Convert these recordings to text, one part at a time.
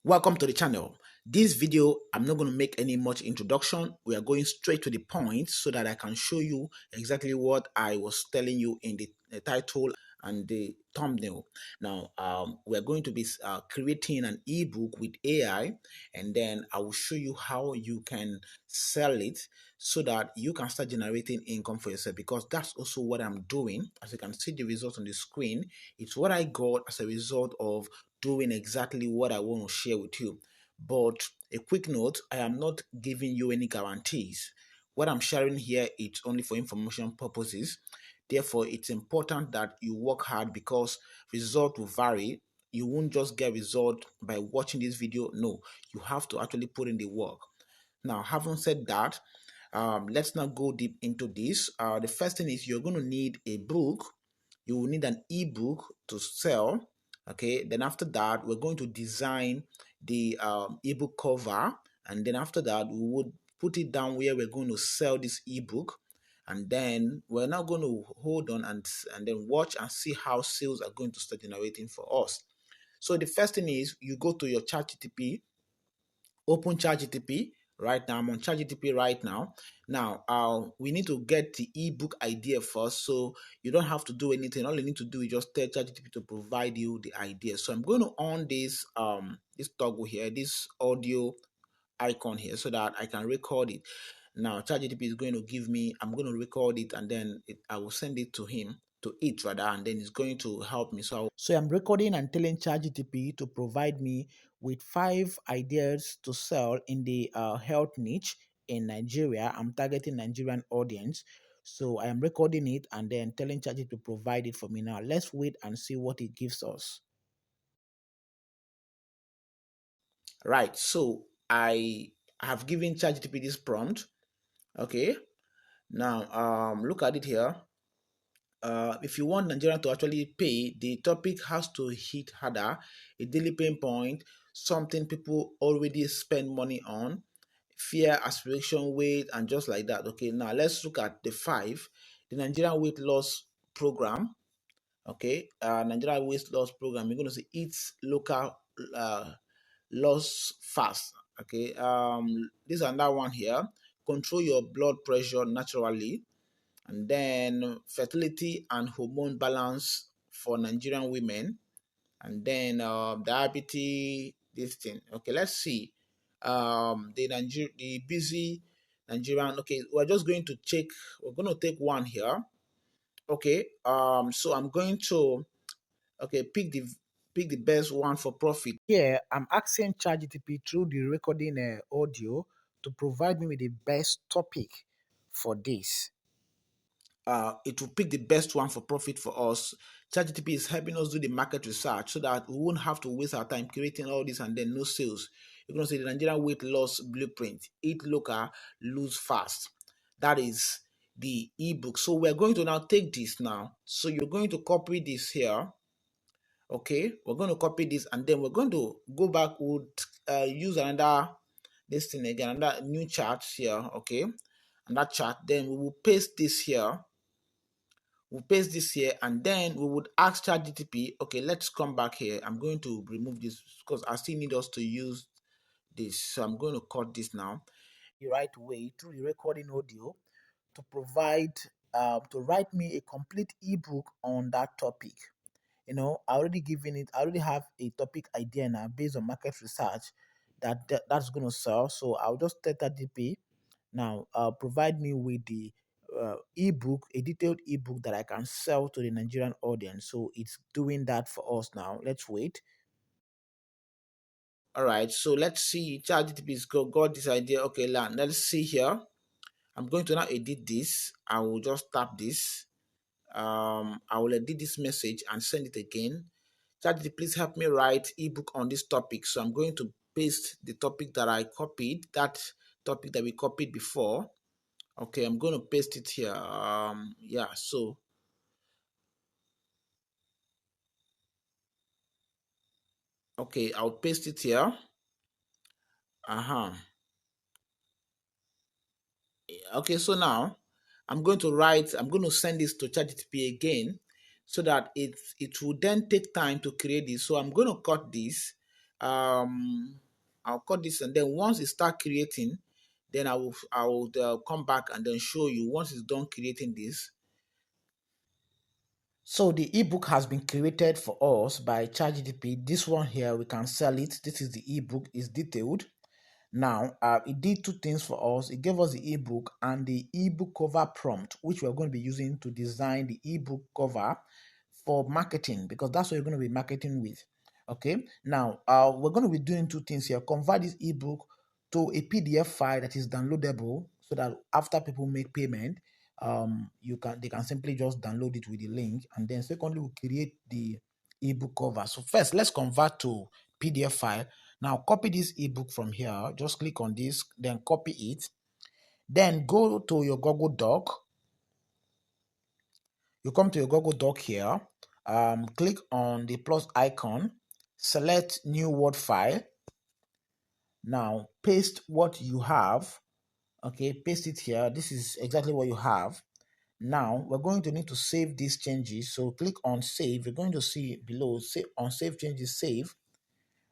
Welcome to the channel. This video, I'm not going to make any much introduction. We are going straight to the point so that I can show you exactly what I was telling you in the title and the thumbnail. Now, we're going to be creating an ebook with AI, and then I will show you how you can sell it so that you can start generating income for yourself, because that's also what I'm doing. As you can see the results on the screen, it's what I got as a result of doing exactly what I want to share with you. But a quick note, I am not giving you any guarantees. What I'm sharing here is only for information purposes. Therefore, it's important that you work hard, because result will vary. You won't just get result by watching this video. No, you have to actually put in the work. Now, having said that, let's now go deep into this. The first thing is you're going to need a book. You will need an ebook to sell. Okay, then after that, we're going to design the ebook cover, and then after that, we would put it down where we're going to sell this ebook, and then we're now going to hold on and then watch and see how sales are going to start generating for us. So the first thing is you go to your ChatGPT, open ChatGPT right now. I'm on ChatGPT right now. Now, we need to get the ebook idea first, so you don't have to do anything. All you need to do is just tell ChatGPT to provide you the idea. So I'm going to on this toggle here, this audio icon here, so that I can record it. Now, ChatGPT is going to give me, I'm going to record it, and then I will send it to him, to it rather, and then it's going to help me. So I'm recording and telling ChatGPT to provide me with 5 ideas to sell in the health niche in Nigeria. I'm targeting Nigerian audience. So I am recording it and then telling ChatGPT to provide it for me. Now let's wait and see what it gives us. Right, so I have given ChatGPT this prompt. Okay, now look at it here. If you want Nigeria to actually pay, the topic has to hit harder, a daily pain point, something people already spend money on, fear, aspiration, weight, and just like that. Okay, now let's look at the 5. The Nigerian weight loss program. Okay, Nigerian weight loss program. You're going to see eat local, uh, loss fast. Okay, this is another one here. Control your blood pressure naturally, and then fertility and hormone balance for Nigerian women, and then diabetes, this thing. Okay, let's see. The busy Nigerian. Okay, we're just going to check. We're going to take one here. Okay, so I'm going to pick the best one for profit. Here, I'm asking ChatGPT through the recording audio to provide me with the best topic for this. It will pick the best one for profit for us. ChatGPT is helping us do the market research so that we won't have to waste our time creating all this and then no sales. You're going to say the Nigerian weight loss blueprint: eat local, lose fast. That is the ebook. So we're going to now take this now. So you're going to copy this here. Okay, we're going to copy this, and then we're going to go back. We'll use another this thing again, another new chart here. Okay, and that chart. Then we will paste this here. We'll paste this here, and then we would ask ChatGPT. Okay, let's come back here. I'm going to remove this because I still need us to use this. So I'm going to cut this now. The right way through the recording audio to provide to write me a complete ebook on that topic. I already given it. I already have a topic idea now based on market research that's going to sell. So I'll just tell ChatGPT now, provide me with the ebook, a detailed ebook that I can sell to the Nigerian audience. So it's doing that for us now. Let's wait. All right, so let's see. ChatGPT got this idea. Okay, let's see here. I'm going to now edit this. I will just tap this. I will edit this message and send it again. ChatGPT, please help me write ebook on this topic. So I'm going to paste the topic that I copied, that topic that we copied before. Okay, I'm going to paste it here. Yeah, so okay, I'll paste it here. Okay, so now I'm going to send this to ChatGPT again so that it will then take time to create this. So I'm going to cut this, I'll cut this, and then once it start creating, then I will come back and then show you once it's done creating this. So the ebook has been created for us by ChatGPT. This one here, we can sell it. This is the ebook, is detailed. Now, it did two things for us. It gave us the ebook and the ebook cover prompt, which we're going to be using to design the ebook cover for marketing, because that's what you're going to be marketing with. Okay. Now, we're going to be doing two things here. Convert this ebook to a PDF file that is downloadable, so that after people make payment, they can simply just download it with the link. And then secondly, we create the ebook cover. So first, let's convert to PDF file. Now copy this ebook from here. Just click on this, then copy it. Then go to your Google Doc. You come to your Google Doc here. Click on the plus icon. Select new Word file. Now paste what you have. Okay, paste it here. This is exactly what you have. Now we're going to need to save these changes. So click on save. You're going to see below, say on save changes, save.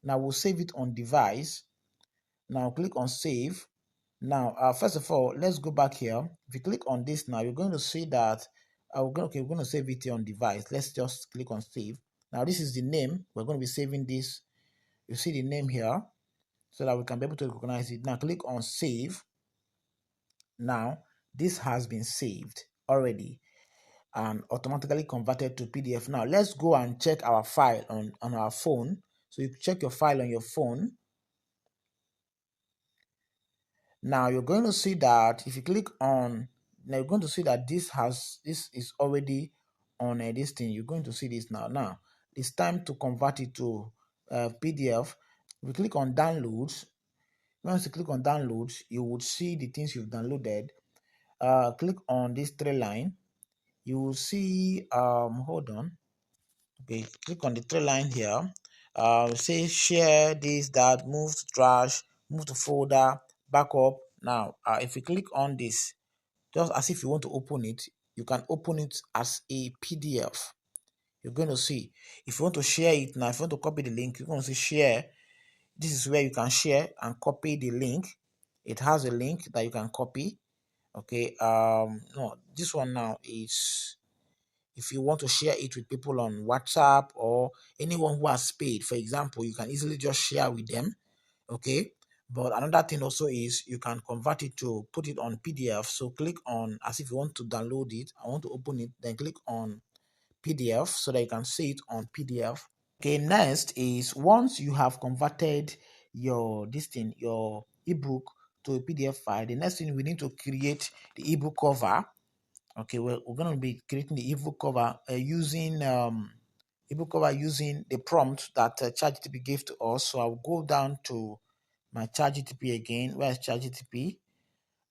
Now we'll save it on device. Now click on save. Now, first of all, let's go back here. If you click on this now, you're going to see that we're going to save it here on device. Let's just click on save. Now, this is the name. We're going to be saving this. You see the name here, so that we can be able to recognize it. Now, click on save. Now, this has been saved already and automatically converted to PDF. Now, let's go and check our file on our phone. So you check your file on your phone. Now you're going to see that if you click on, now you're going to see that this is already on this thing. You're going to see this now. Now it's time to convert it to PDF. If you click on downloads, once you click on downloads, you would see the things you've downloaded. Click on this three line. You will see hold on. Okay, click on the three line here. Say share this, that, move to trash, move to folder, backup. Now, if you click on this, just as if you want to open it, you can open it as a PDF. You're going to see. If you want to share it now, if you want to copy the link, you're going to see share. This is where you can share and copy the link. It has a link that you can copy. Okay. No, this one now is, if you want to share it with people on WhatsApp or anyone who has paid, for example, you can easily just share with them. Okay. But another thing also is you can convert it to put it on PDF. So click on, as if you want to download it, I want to open it, then click on PDF so that you can see it on PDF. Okay, next is once you have converted your your ebook to a PDF file, the next thing we need to create the ebook cover. Okay, well, we're going to be creating the ebook cover using the prompt that ChatGPT gave to us. So I'll go down to my ChatGPT again. Where's ChatGPT?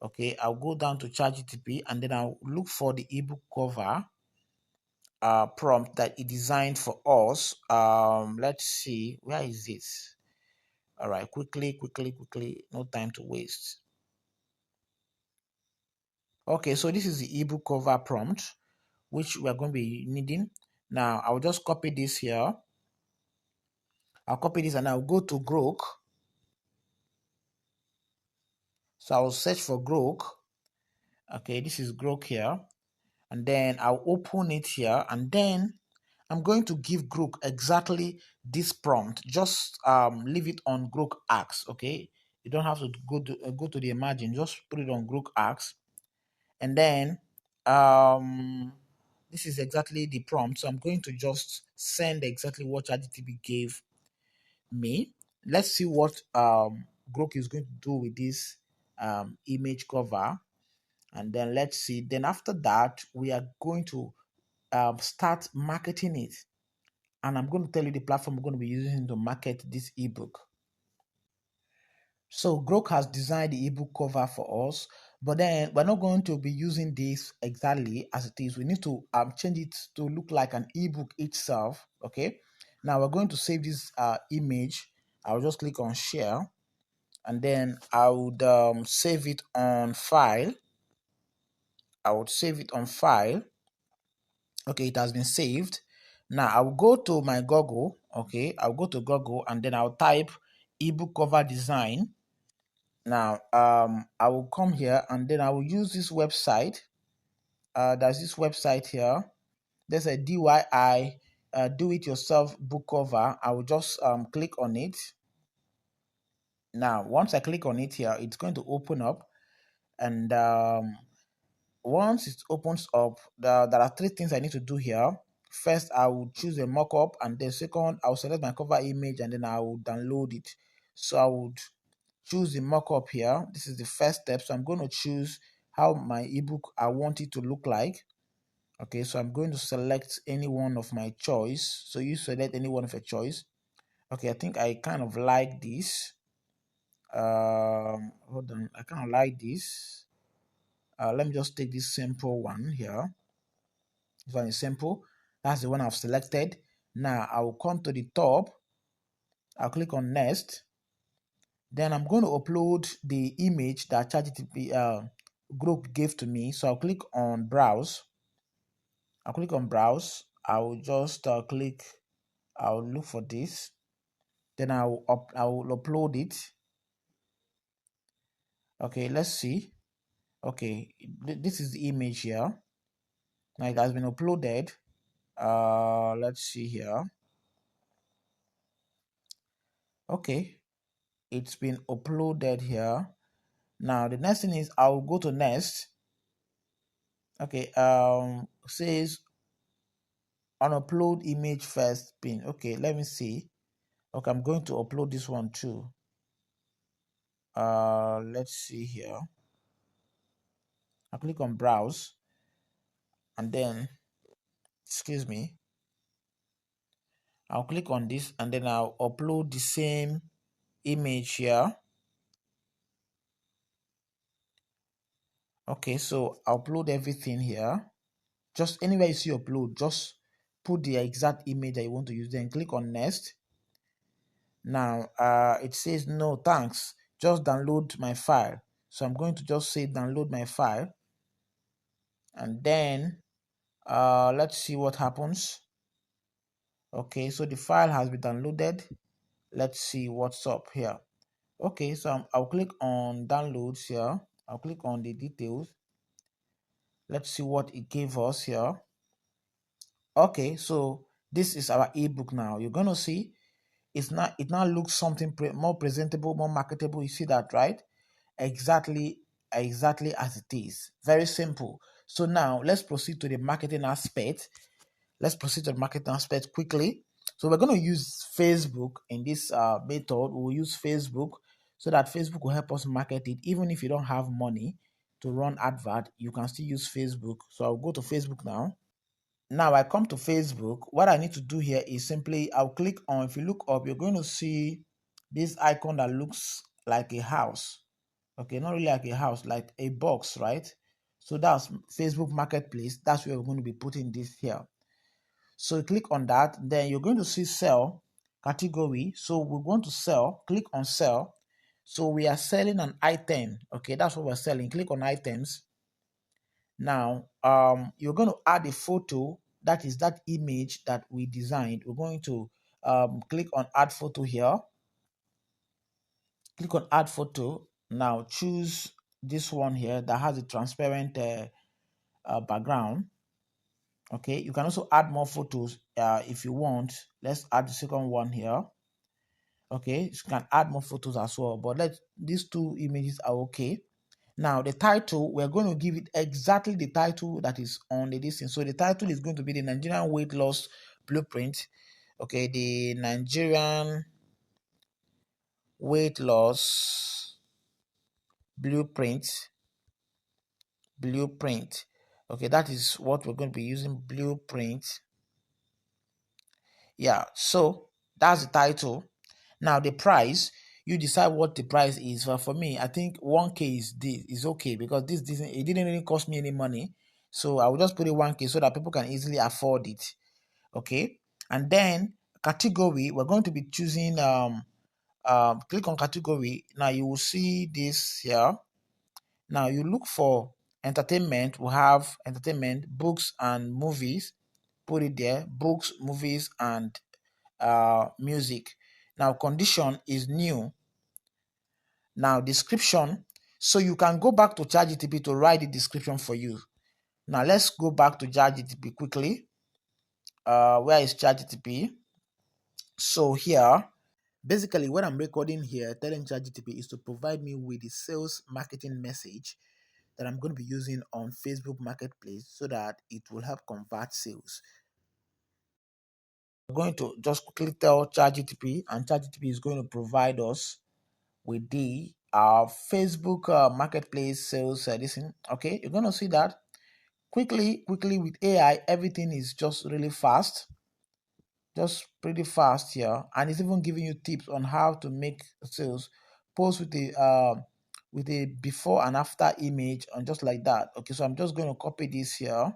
Okay, I'll go down to ChatGPT and then I'll look for the ebook cover prompt that it designed for us. Let's see, where is this? All right, quickly, no time to waste. Okay, so this is the ebook cover prompt which we're going to be needing. Now I'll just copy this here. I'll copy this and I'll go to Grok. So I'll search for Grok. Okay, this is Grok here. And then I'll open it here. And then I'm going to give Grok exactly this prompt. Just leave it on Grok Ask. Okay, you don't have to go to the margin. Just put it on Grok Ask. And then this is exactly the prompt. So I'm going to just send exactly what ChatGPT gave me. Let's see what Grok is going to do with this image cover, and then let's see. Then after that, we are going to start marketing it, and I'm going to tell you the platform we're going to be using to market this ebook. So Grok has designed the ebook cover for us, but then we're not going to be using this exactly as it is. We need to change it to look like an ebook itself. Okay. Now we're going to save this image. I'll just click on share, and then I would save it on file. I would save it on file. Okay, it has been saved. Now I'll go to my Google. Okay, I'll go to Google and then I'll type ebook cover design. Now I will come here and then I will use this website. There's this website here. There's a DIY do it yourself book cover. I will just click on it. Now once I click on it here, it's going to open up, and once it opens up, there are three things I need to do here. First, I will choose a mockup, and then second, I'll select my cover image and then I will download it. So I would choose the mockup here. This is the first step. So I'm going to choose how my ebook I want it to look like. Okay, so I'm going to select any one of my choice. So you select any one of your choice. Okay, I think I kind of like this. Hold on, I kind of like this. Let me just take this simple one here. This one is simple. That's the one I've selected. Now I will come to the top. I'll click on next. Then I'm going to upload the image that ChatGPT group gave to me. So I'll click on browse. I'll click on browse. I will just click. I'll look for this. Then I will upload it. Okay, let's see. Okay, this is the image here. Now it has been uploaded. Let's see here. Okay, it's been uploaded here. Now the next thing is I'll go to next. Okay, says on upload image first pin. Okay, let me see. Okay, I'm going to upload this one too. Let's see here. I'll click on browse and then, excuse me, I'll click on this and then I'll upload the same image here. Okay, so I'll upload everything here. Just anywhere you see upload, just put the exact image that you want to use, then click on next. Now it says no thanks, just download my file. So I'm going to just say download my file, and then let's see what happens. Okay, so the file has been downloaded. Let's see what's up here. Okay, so I'll click on downloads here. I'll click on the details. Let's see what it gave us here. Okay, so this is our ebook now. You're gonna see it now looks something more presentable, more marketable. You see that, right? Exactly as it is. Very simple. So now let's proceed to the marketing aspect. Let's proceed to the marketing aspect quickly. So we're going to use Facebook in this method. We'll use Facebook so that Facebook will help us market it. Even if you don't have money to run advert, you can still use Facebook. So I'll go to Facebook now. Now I come to Facebook. What I need to do here is simply I'll click on, if you look up, you're going to see this icon that looks like a house. Okay, not really like a house, like a box, right? So that's Facebook Marketplace. That's where we're going to be putting this here. So click on that, then you're going to see sell category. So we want to sell, click on sell. So we are selling an item. Okay, that's what we're selling. Click on items. Now you're going to add a photo, that is that image that we designed. We're going to click on add photo here. Click on add photo. Now choose this one here that has a transparent background. Okay, you can also add more photos if you want. Let's add the second one here. Okay, you can add more photos as well, but these two images are okay. Now the title, we're going to give it exactly the title that is on the listing. So the title is going to be the Nigerian weight loss blueprint. Okay, the Nigerian weight loss blueprint. Okay, that is what we're going to be using, blueprint. Yeah, so that's the title. Now the price, you decide what the price is. For me, I think 1K is okay, because it didn't really cost me any money. So I will just put it 1K so that people can easily afford it. Okay, and then category, we're going to be choosing click on category. Now you will see this here. Now you look for entertainment. We have entertainment, books and movies. put it there: books, movies, and music. Now condition is new. Now description, so you can go back to ChatGPT to write the description for you. Now let's go back to ChatGPT quickly. Where is ChatGPT? So here, basically what I'm recording here, telling ChatGPT is to provide me with the sales marketing message that I'm going to be using on Facebook Marketplace so that it will help convert sales. We're going to just quickly tell ChatGPT, and ChatGPT is going to provide us with the Facebook Marketplace sales edition. Okay, you're going to see that quickly with AI, everything is just really fast, just pretty fast here, and it's even giving you tips on how to make sales. Post with a before and after image, and just like that. Okay, so I'm just going to copy this here.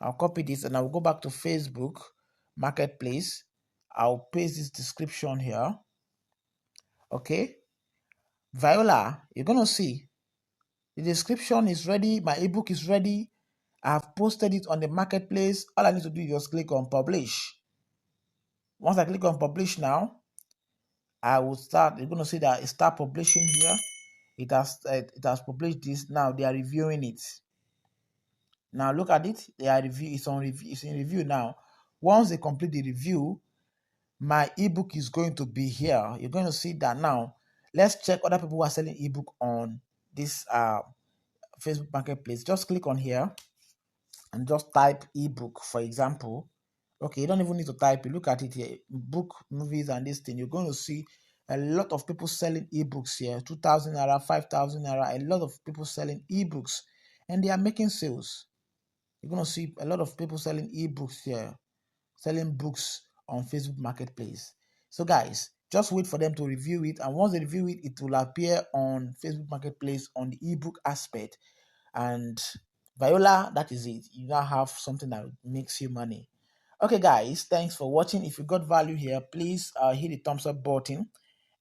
I'll copy this and I'll go back to Facebook Marketplace. I'll paste this description here. Okay, Viola, you're gonna see the description is ready. My ebook is ready. I've posted it on the marketplace. All I need to do is just click on publish. Once I click on publish now, I will start. You're gonna see that it start publishing here. It has published this. Now they are reviewing it. Now look at it. They are review. It's on review. It's in review now. Once they complete the review, my ebook is going to be here. You're going to see that now. Let's check other people who are selling ebook on this Facebook Marketplace. Just click on here and just type ebook, for example. Okay, you don't even need to type it. Look at it here. Book, movies, and this thing. You're going to see a lot of people selling ebooks here. 2,000 naira, 5,000 naira. A lot of people selling ebooks, and they are making sales. You're going to see a lot of people selling ebooks here, selling books on Facebook Marketplace. So guys, just wait for them to review it, and once they review it, it will appear on Facebook Marketplace on the ebook aspect. And Viola, that is it. You now have something that makes you money. Okay guys, thanks for watching. If you got value here, please hit the thumbs up button,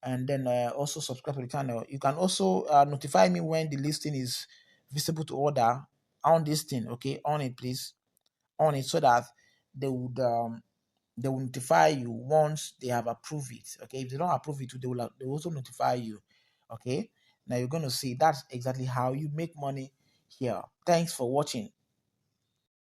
and then also subscribe to the channel. You can also notify me when the listing is visible to order on this thing. Okay, on it please, on it, so that they would they will notify you once they have approved it. Okay, if they don't approve it, they will also notify you. Okay, now you're going to see that's exactly how you make money here. Thanks for watching.